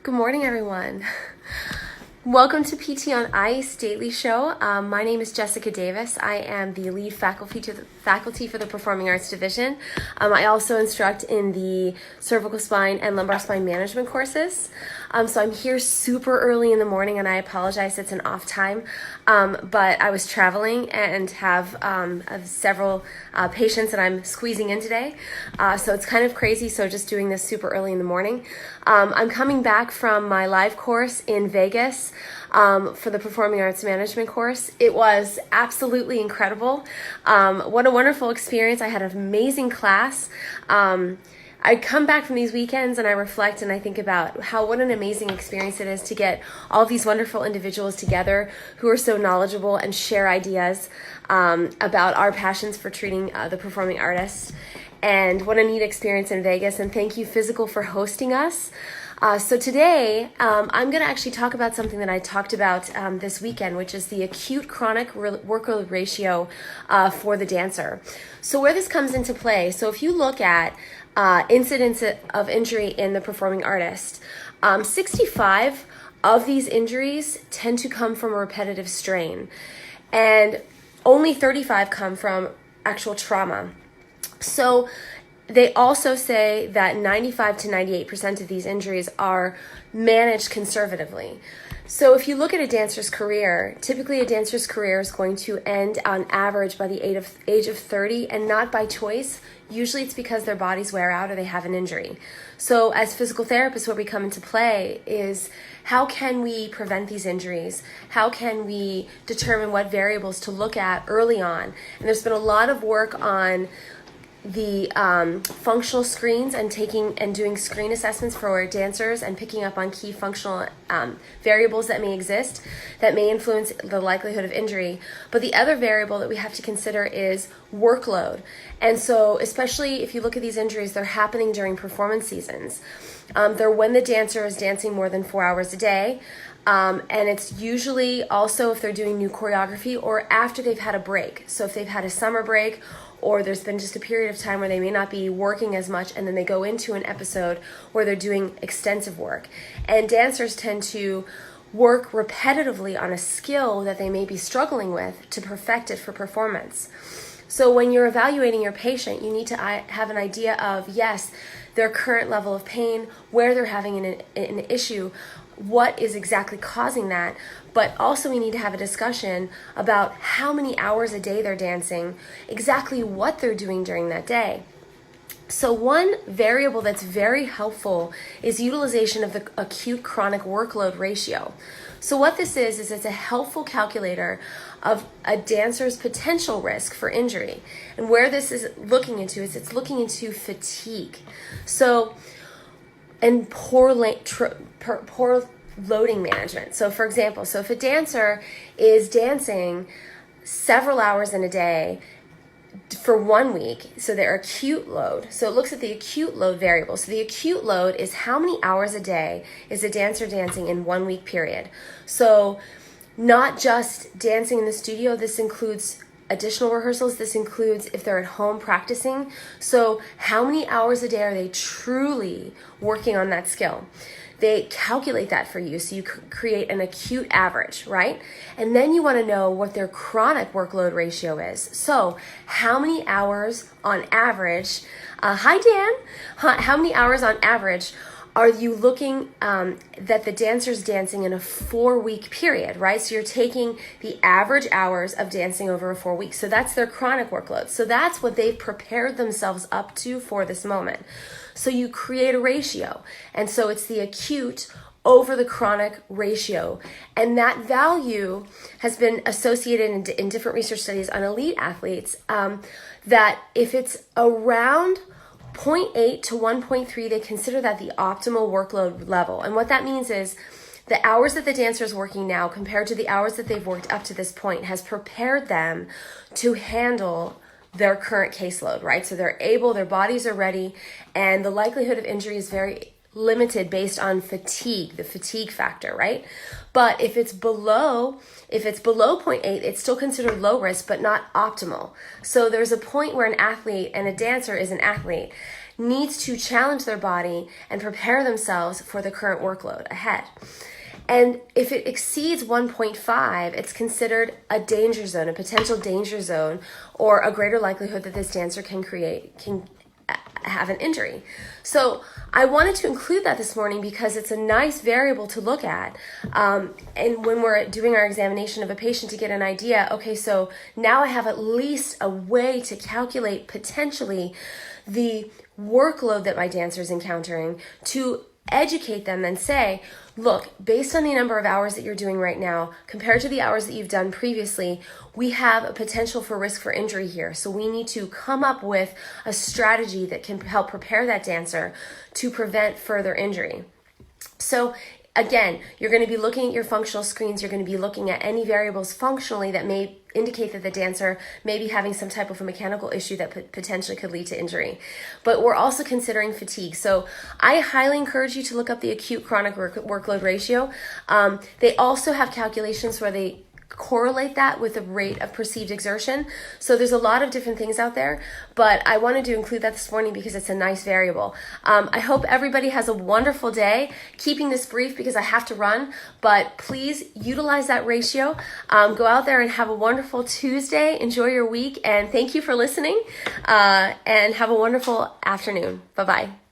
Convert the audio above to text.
Good morning, everyone. Welcome to PT on Ice Daily Show. My name is Jessica Davis. I am the lead faculty for the Performing Arts Division. I also instruct in the cervical spine and lumbar spine management courses. So I'm here super early in the morning, and I apologize, it's an off time. But I was traveling and have several patients that I'm squeezing in today. So it's kind of crazy, so just doing this super early in the morning. I'm coming back from my live course in Vegas for the Performing Arts Management course. It was absolutely incredible. What a wonderful experience. I had an amazing class. I come back from these weekends and I reflect and I think about what an amazing experience it is to get all these wonderful individuals together who are so knowledgeable and share ideas about our passions for treating the performing artists. And what a neat experience in Vegas. And thank you, Physical, for hosting us. So today, I'm going to actually talk about something that I talked about this weekend, which is the acute chronic workload ratio for the dancer. So where this comes into play, so if you look at incidence of injury in the performing artist, 65 of these injuries tend to come from a repetitive strain, and only 35 come from actual trauma. So they also say that 95 to 98% of these injuries are managed conservatively. So if you look at a dancer's career, typically a dancer's career is going to end on average by the age of 30, and not by choice. Usually it's because their bodies wear out or they have an injury. So as physical therapists, what we come into play is how can we prevent these injuries? How can we determine what variables to look at early on? And there's been a lot of work on the functional screens and doing screen assessments for dancers and picking up on key functional variables that may exist that may influence the likelihood of injury. But the other variable that we have to consider is workload. And so especially if you look at these injuries, they're happening during performance seasons. They're when the dancer is dancing more than 4 hours a day. And it's usually also if they're doing new choreography or after they've had a break. So if they've had a summer break, or there's been just a period of time where they may not be working as much, and then they go into an episode where they're doing extensive work. And dancers tend to work repetitively on a skill that they may be struggling with to perfect it for performance. So when you're evaluating your patient, you need to have an idea of, yes, their current level of pain, where they're having an issue, what is exactly causing that, but also we need to have a discussion about how many hours a day they're dancing, exactly what they're doing during that day. So one variable that's very helpful is utilization of the acute chronic workload ratio. So what this is it's a helpful calculator of a dancer's potential risk for injury. And where this is looking into is it's looking into fatigue. So, and poor loading management. So for example, if a dancer is dancing several hours in a day for 1 week, so their acute load, so it looks at the acute load variable. So the acute load is how many hours a day is a dancer dancing in 1 week period. So not just dancing in the studio, this includes additional rehearsals. This includes if they're at home practicing. So how many hours a day are they truly working on that skill? They calculate that for you, so you create an acute average, right? And then you want to know what their chronic workload ratio is. So how many hours on average, hi Dan, how many hours on average are you looking that the dancer's dancing in a 4 week period, right? So you're taking the average hours of dancing over a 4 weeks. So that's their chronic workload. So that's what they've prepared themselves up to for this moment. So you create a ratio. And so it's the acute over the chronic ratio. And that value has been associated in different research studies on elite athletes, that if it's around 0.8 to 1.3, they consider that the optimal workload level. And what that means is the hours that the dancer is working now compared to the hours that they've worked up to this point has prepared them to handle their current caseload, right? So they're able, their bodies are ready, and the likelihood of injury is very limited based on fatigue, the fatigue factor, right? But if it's below 0.8, it's still considered low risk, but not optimal. So there's a point where an athlete and a dancer is an athlete needs to challenge their body and prepare themselves for the current workload ahead. And if it exceeds 1.5, it's considered a danger zone, a potential danger zone, or a greater likelihood that this dancer can have an injury. So I wanted to include that this morning because it's a nice variable to look at. And when we're doing our examination of a patient, to get an idea, okay, so now I have at least a way to calculate potentially the workload that my dancer is encountering, to educate them and say, look, based on the number of hours that you're doing right now, compared to the hours that you've done previously, we have a potential for risk for injury here. So we need to come up with a strategy that can help prepare that dancer to prevent further injury. So again, you're going to be looking at your functional screens. You're going to be looking at any variables functionally that may indicate that the dancer may be having some type of a mechanical issue that potentially could lead to injury. But we're also considering fatigue. So I highly encourage you to look up the acute chronic workload ratio. They also have calculations where they correlate that with the rate of perceived exertion. So there's a lot of different things out there, but I wanted to include that this morning because it's a nice variable. I hope everybody has a wonderful day. Keeping this brief because I have to run, but please utilize that ratio. Go out there and have a wonderful Tuesday. Enjoy your week, and thank you for listening, and have a wonderful afternoon. Bye-bye.